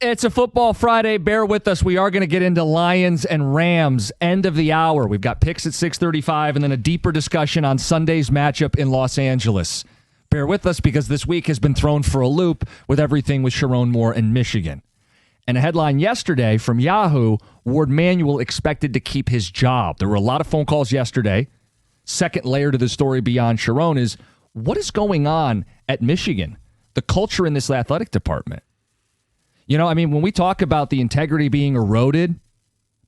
It's a football Friday. Bear with us. We are going to get into Lions and Rams end of the hour. We've got picks at 6:35 and then a deeper discussion on Sunday's matchup in Los Angeles. Bear with us because this week has been thrown for a loop with everything with Chiron Moore and Michigan. And a headline yesterday from Yahoo, Warde Manuel expected to keep his job. There were a lot of phone calls yesterday. Second layer to the story beyond Chiron is what is going on at Michigan? The culture in this athletic department. You know, I mean, when we talk about the integrity being eroded,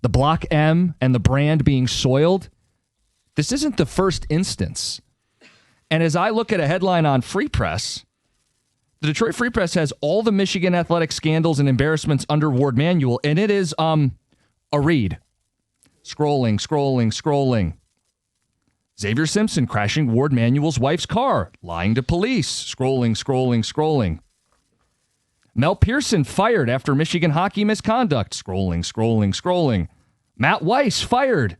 the Block M and the brand being soiled, this isn't the first instance. And as I look at a headline on Free Press, the Detroit Free Press has all the Michigan athletic scandals and embarrassments under Warde Manuel, and it is a read. Scrolling. Xavier Simpson crashing Warde Manuel's wife's car, lying to police. Scrolling. Mel Pearson fired after Michigan hockey misconduct. Scrolling. Matt Weiss fired.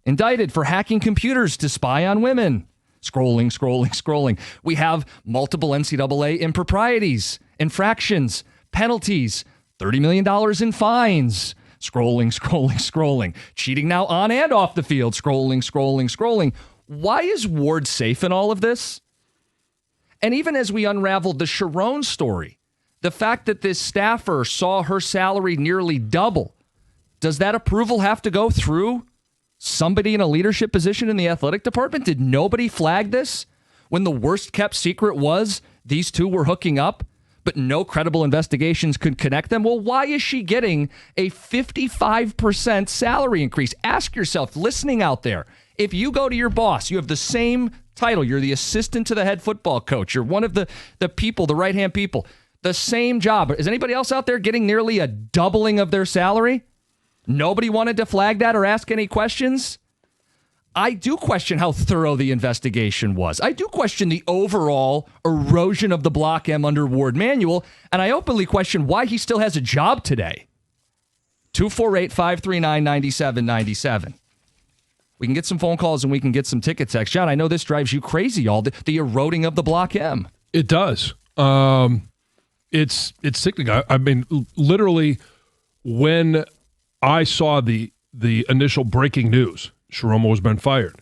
Indicted for hacking computers to spy on women. Scrolling. We have multiple NCAA improprieties, infractions, penalties, $30 million in fines. Scrolling. Cheating now on and off the field. Scrolling. Why is Warde safe in all of this? And even as we unraveled the Chiron story, the fact that this staffer saw her salary nearly double, does that approval have to go through somebody in a leadership position in the athletic department? Did nobody flag this when the worst kept secret was these two were hooking up, but no credible investigations could connect them? Well, why is she getting a 55% salary increase? Ask yourself, listening out there, if you go to your boss, you have the same title, you're the assistant to the head football coach, you're one of the people, the right-hand people, the same job. Is anybody else out there getting nearly a doubling of their salary? Nobody wanted to flag that or ask any questions? I do question how thorough the investigation was. I do question the overall erosion of the Block M under Warde Manuel, and I openly question why he still has a job today. 248-539-9797. We can get some phone calls and we can get some ticket text. John, I know this drives you crazy, all the eroding of the Block M. It does. It's sickening. I mean, literally, when I saw the initial breaking news, Chiron Moore has been fired,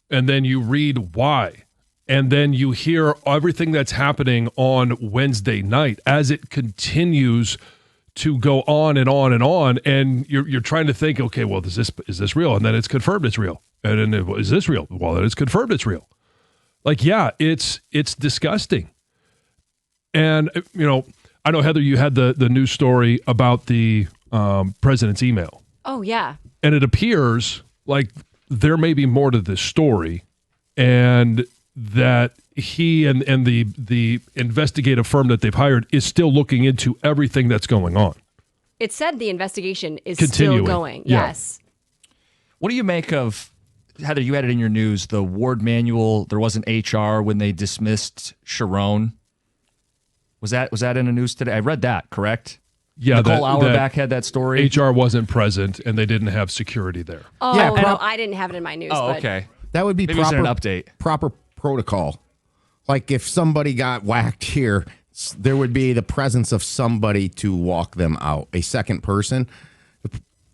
and then you read why, and then you hear everything that's happening on Wednesday night as it continues to go on and on and on, and you're trying to think, okay, well, is this real? And then it's confirmed it's real. And then is this real? Well, then it's confirmed it's real. Like, yeah, it's disgusting. And, you know, I know, Heather, you had the news story about the president's email. Oh, yeah. And it appears like there may be more to this story, and that he and the investigative firm that they've hired is still looking into everything that's going on. It said the investigation is Continuing. still going. Yeah. Yes. What do you make of, Heather, you had it in your news, the Warde Manuel, there wasn't HR when they dismissed Chiron. Was that in the news today? I read that, correct? Yeah, Nicole Auerbach had that story. HR wasn't present, and they didn't have security there. Oh, Yeah, no, I didn't have it in my news. Oh, but okay. That would be Maybe it was proper an update. proper protocol. Like if somebody got whacked here, there would be the presence of somebody to walk them out. A second person. It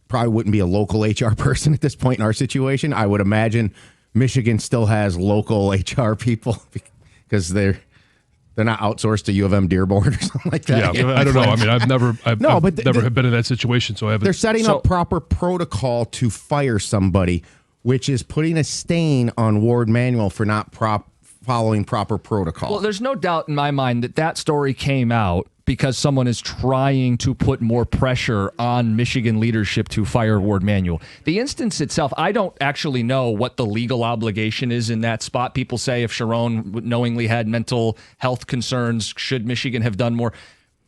probably wouldn't be a local HR person at this point in our situation. I would imagine Michigan still has local HR people because they're not outsourced to U of M Dearborn or something like that. Yeah, I don't know. I mean, I've never been in that situation, so I haven't. They're setting up proper protocol to fire somebody, which is putting a stain on Warde Manuel for not following proper protocol. Well, there's no doubt in my mind that story came out because someone is trying to put more pressure on Michigan leadership to fire Warde Manuel. The instance itself, I don't actually know what the legal obligation is in that spot. People say if Chiron knowingly had mental health concerns, should Michigan have done more?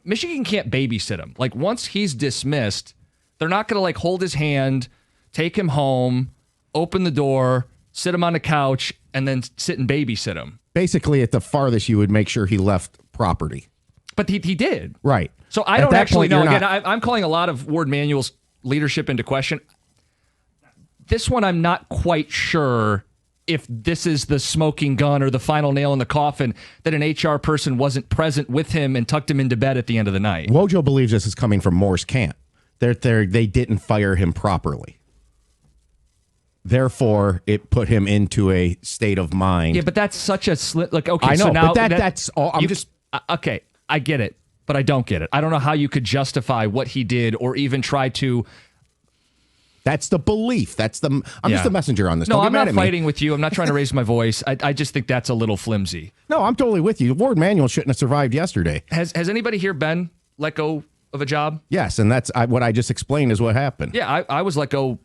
Michigan can't babysit him. Like, once he's dismissed, they're not going to like hold his hand, take him home, open the door, sit him on the couch, and then sit and babysit him. Basically, at the farthest, you would make sure he left property. But he did. Right. So I don't actually know. Again, I'm calling a lot of Warde Manuel's leadership into question. This one, I'm not quite sure if this is the smoking gun or the final nail in the coffin, that an HR person wasn't present with him and tucked him into bed at the end of the night. Wojo believes this is coming from Moore's camp. They didn't fire him properly. Therefore, it put him into a state of mind. Yeah, but that's such a like. Okay, I know, so now but that's all. Okay, I get it, but I don't get it. I don't know how you could justify what he did or even try to. That's the belief. I'm just a messenger on this. No, Don't get I'm mad not at me. fighting with you. I'm not trying to raise my voice. I just think that's a little flimsy. No, I'm totally with you. Warde Manuel shouldn't have survived yesterday. Has anybody here been let go of a job? Yes, and that's what I just explained is what happened. Yeah, I was let go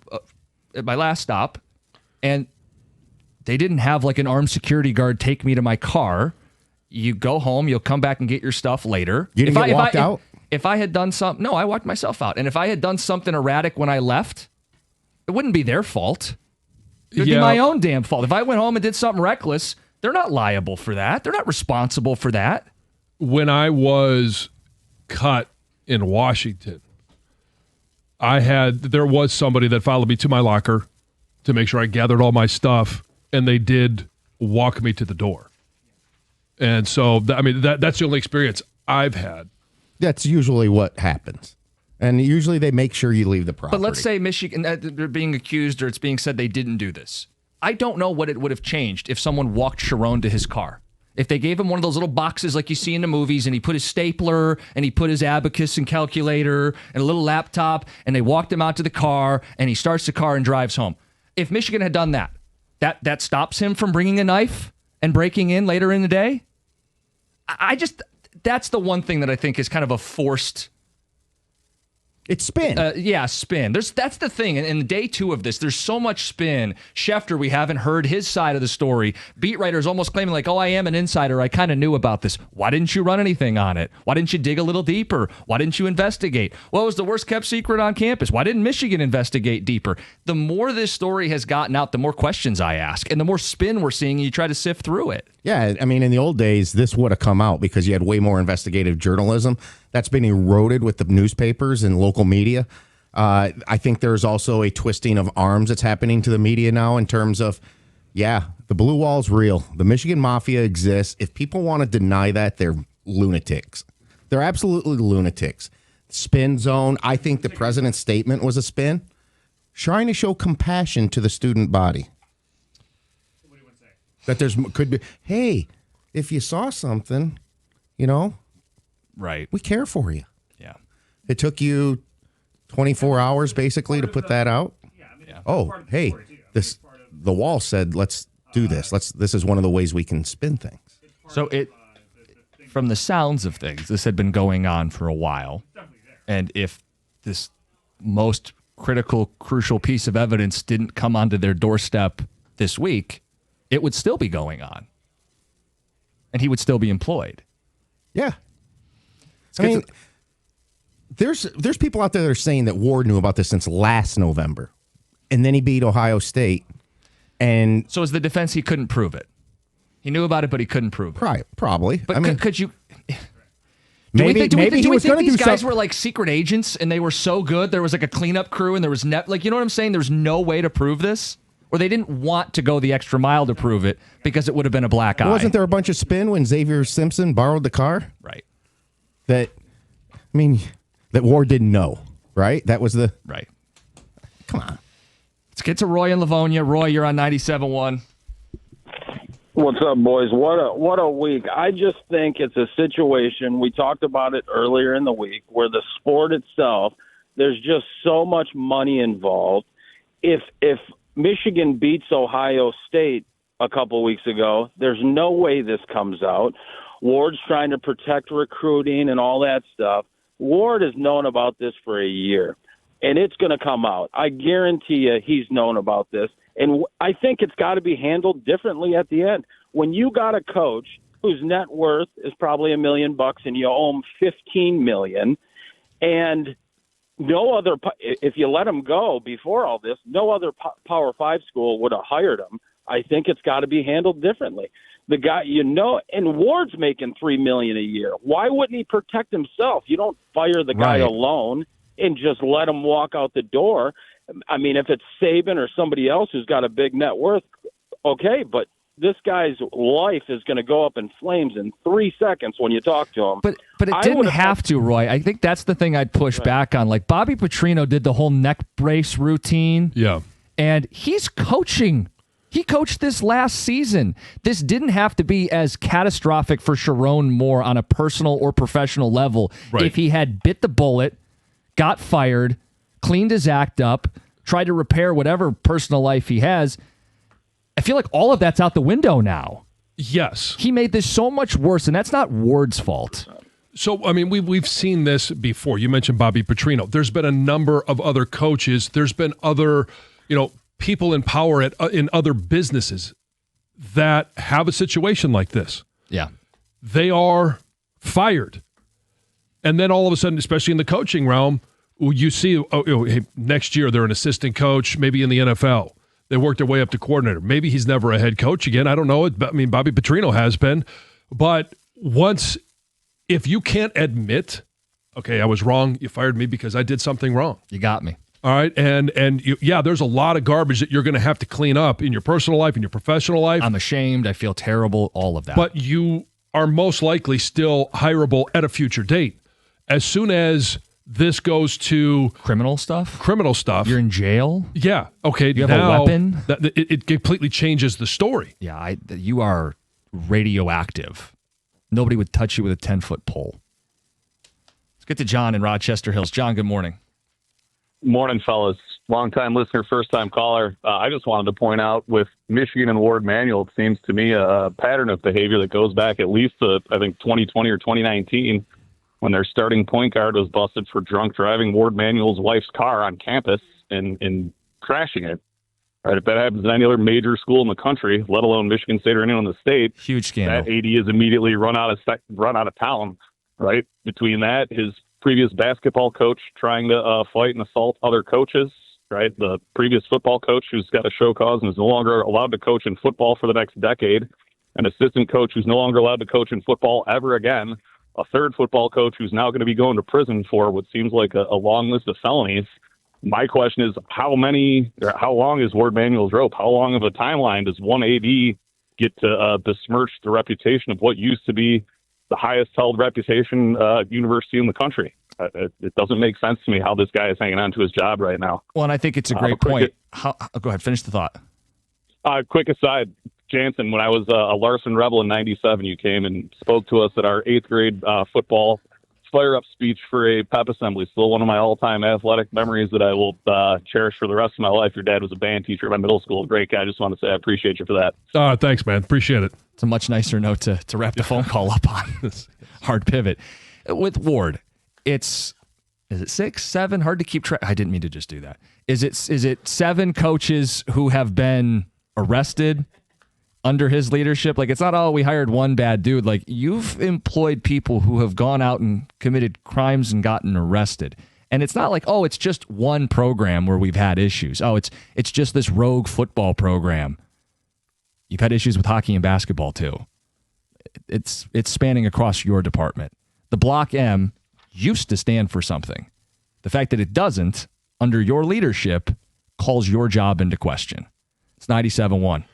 at my last stop, and they didn't have like an armed security guard take me to my car. You go home, you'll come back and get your stuff later. You didn't get walked out? If I had done something, no, I walked myself out. And if I had done something erratic when I left, it wouldn't be their fault. It would be my own damn fault. If I went home and did something reckless, they're not liable for that. They're not responsible for that. When I was cut in Washington, there was somebody that followed me to my locker to make sure I gathered all my stuff, and they did walk me to the door. And so, that's the only experience I've had. That's usually what happens. And usually they make sure you leave the property. But let's say Michigan, they're being accused or it's being said they didn't do this. I don't know what it would have changed if someone walked Chiron to his car. If they gave him one of those little boxes like you see in the movies and he put his stapler and he put his abacus and calculator and a little laptop and they walked him out to the car and he starts the car and drives home. If Michigan had done that stops him from bringing a knife and breaking in later in the day? That's the one thing that I think is kind of a forced... It's spin. Spin. That's the thing. And in day two of this, there's so much spin. Schefter, we haven't heard his side of the story. Beat writers almost claiming like, I am an insider. I kind of knew about this. Why didn't you run anything on it? Why didn't you dig a little deeper? Why didn't you investigate? What was the worst kept secret on campus? Why didn't Michigan investigate deeper? The more this story has gotten out, the more questions I ask. And the more spin we're seeing, you try to sift through it. Yeah, in the old days, this would have come out because you had way more investigative journalism. That's been eroded with the newspapers and local media. I think there's also a twisting of arms that's happening to the media now in terms of, the blue wall's real. The Michigan Mafia exists. If people want to deny that, they're lunatics. They're absolutely lunatics. Spin zone. I think the president's statement was a spin, trying to show compassion to the student body. That could be, hey, if you saw something, right, we care for you. Yeah. It took you 24 hours basically to put that out. Yeah. Oh, hey, the wall said, let's do this. This is one of the ways we can spin things. So from the sounds of things, this had been going on for a while. And if this most critical, crucial piece of evidence didn't come onto their doorstep this week, it would still be going on. And he would still be employed. Yeah. There's people out there that are saying that Warde knew about this since last November. And then he beat Ohio State. And so is the defense he couldn't prove it? He knew about it, but he couldn't prove it. Probably. But could you... Maybe he was going to do these guys something. were like secret agents and they were so good there was like a cleanup crew and there was you know what I'm saying? There's no way to prove this? Or they didn't want to go the extra mile to prove it because it would have been a black eye. Wasn't there a bunch of spin when Xavier Simpson borrowed the car? Right. That Warde didn't know, right? That was the... Right. Come on. Let's get to Roy in Livonia. Roy, you're on 97.1. What's up, boys? What a week. I just think it's a situation, we talked about it earlier in the week, where the sport itself, there's just so much money involved. If Michigan beats Ohio State a couple weeks ago, there's no way this comes out. Warde's trying to protect recruiting and all that stuff. Warde has known about this for a year, and it's going to come out. I guarantee you he's known about this. And I think it's got to be handled differently at the end. When you got a coach whose net worth is probably $1 million and you owe him $15 million, and no other, if you let him go before all this, no other Power 5 school would have hired him. I think it's got to be handled differently. The guy, and Warde's making $3 million a year. Why wouldn't he protect himself? You don't fire the guy alone and just let him walk out the door. I mean, if it's Saban or somebody else who's got a big net worth, Okay, but this guy's life is going to go up in flames in 3 seconds when you talk to him. But it didn't have to, Roy. I think that's the thing I'd push back on. Like Bobby Petrino did the whole neck brace routine. Yeah. And he's coaching. He coached this last season. This didn't have to be as catastrophic for Chiron Moore on a personal or professional level if he had bit the bullet, got fired, cleaned his act up, tried to repair whatever personal life he has. I feel like all of that's out the window now. Yes. He made this so much worse, and that's not Ward's fault. So, I mean, we've seen this before. You mentioned Bobby Petrino. There's been a number of other coaches. There's been other, people in power in other businesses that have a situation like this. Yeah. They are fired. And then all of a sudden, especially in the coaching realm, you see, hey, next year they're an assistant coach, maybe in the NFL. They worked their way up to coordinator. Maybe he's never a head coach again. I don't know. I mean, Bobby Petrino has been. But if you can't admit, okay, I was wrong, you fired me because I did something wrong. You got me. All right, and there's a lot of garbage that you're going to have to clean up in your personal life, in your professional life. I'm ashamed. I feel terrible, all of that. But you are most likely still hireable at a future date. As soon as this goes to criminal stuff, you're in jail. Yeah. Okay. You have a weapon. It completely changes the story. Yeah. You are radioactive. Nobody would touch you with a 10-foot pole. Let's get to John in Rochester Hills. John, good morning. Morning, fellas. Long-time listener, first-time caller. I just wanted to point out with Michigan and Warde Manuel, it seems to me a pattern of behavior that goes back at least to, I think, 2020 or 2019, when their starting point guard was busted for drunk driving Warde Manuel's wife's car on campus and crashing it. Right, if that happens in any other major school in the country, let alone Michigan State or anyone in the state, huge scandal. That AD is immediately run out of town. Right, between that, his previous basketball coach trying to fight and assault other coaches, right? The previous football coach who's got a show cause and is no longer allowed to coach in football for the next decade. An assistant coach who's no longer allowed to coach in football ever again. A third football coach who's now going to be going to prison for what seems like a long list of felonies. My question is, how long is Warde Manuel's rope? How long of a timeline does one AD get to besmirch the reputation of what used to be the highest held reputation university in the country? It doesn't make sense to me how this guy is hanging on to his job right now. Well, and I think it's a great point. Go ahead, finish the thought. Quick aside, Jansen, when I was a Larson Rebel in '97, you came and spoke to us at our 8th grade football fire-up speech for a pep assembly. Still one of my all-time athletic memories that I will cherish for the rest of my life. Your dad was a band teacher at my middle school. Great guy. I just want to say I appreciate you for that. Thanks, man. Appreciate it. It's a much nicer note to wrap the phone call up on. Hard pivot. With Ward, is it 6, 7? Hard to keep track. I didn't mean to just do that. Is it 7 coaches who have been arrested under his leadership? Like, it's not, we hired one bad dude. Like, you've employed people who have gone out and committed crimes and gotten arrested. And it's not like, it's just one program where we've had issues. It's just this rogue football program. You've had issues with hockey and basketball too. It's spanning across your department. The Block M used to stand for something. The fact that it doesn't, under your leadership, calls your job into question. It's 97.1.